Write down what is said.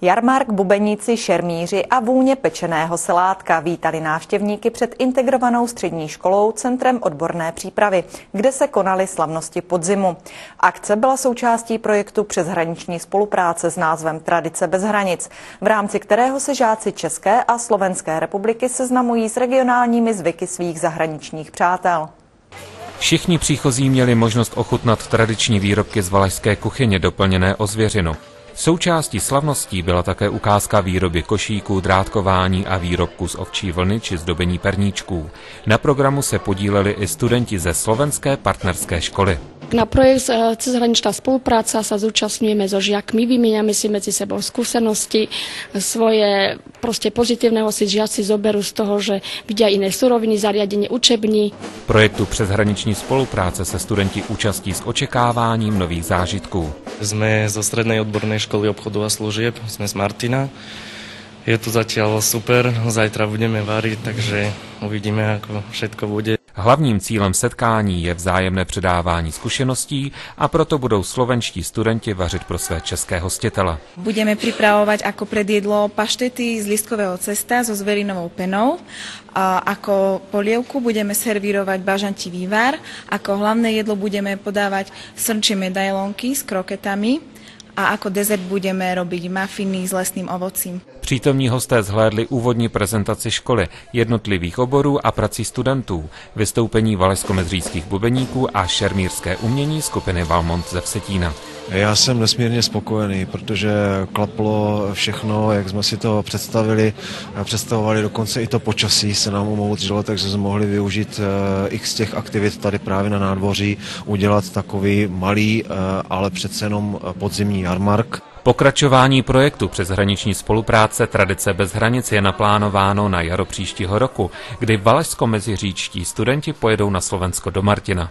Jarmark, bubeníci, šermíři a vůně pečeného selátka vítali návštěvníky před integrovanou střední školou Centrem odborné přípravy, kde se konaly slavnosti podzimu. Akce byla součástí projektu přeshraniční spolupráce s názvem Tradice bez hranic, v rámci kterého se žáci České a Slovenské republiky seznamují s regionálními zvyky svých zahraničních přátel. Všichni příchozí měli možnost ochutnat tradiční výrobky z valašské kuchyně doplněné o zvěřinu. Součástí slavností byla také ukázka výroby košíků, drátkování a výrobků z ovčí vlny či zdobení perníčků. Na programu se podíleli i studenti ze slovenské partnerské školy. Na projekt Cezhraničná spolupráca sa zúčastňujeme so žiakmi, vymieňame si medzi sebou skúsenosti, svoje pozitívneho si žiaci zoberú z toho, že vidia iné suroviny, zariadenie učební. Projektu přeshraniční spolupráce se studenti účastí s očekáváním nových zážitků. Sme zo Strednej odbornej školy obchodu a služieb, sme z Martina. Je to zatiaľ super, zajtra budeme variť, takže uvidíme, ako všetko bude. Hlavním cílem setkání je vzájemné předávání zkušeností a proto budou slovenští studenti vařit pro své české hostitele. Budeme pripravovať ako predjedlo paštety z lístkového cesta so zverinovou penou. Ako polievku budeme servírovať bažantivý var. Ako hlavné jedlo budeme podávať srnčie medailónky s kroketami. A ako dezert budeme robiť mafiny s lesným ovocím. Přítomní hosté zhlédli úvodní prezentaci školy, jednotlivých oborů a prací studentů, vystoupení valašsko-mezříckých bubeníků a šermírské umění skupiny Valmont ze Vsetína. Já jsem nesmírně spokojený, protože klaplo všechno, jak jsme si to představovali, dokonce i to počasí se nám umoudřilo, takže jsme mohli využít x těch aktivit tady právě na nádvoří, udělat takový malý, ale přece jenom podzimní jarmark. Pokračování projektu přeshraniční spolupráce Tradice bez hranic je naplánováno na jaro příštího roku, kdy valašsko-meziříčtí studenti pojedou na Slovensko do Martina.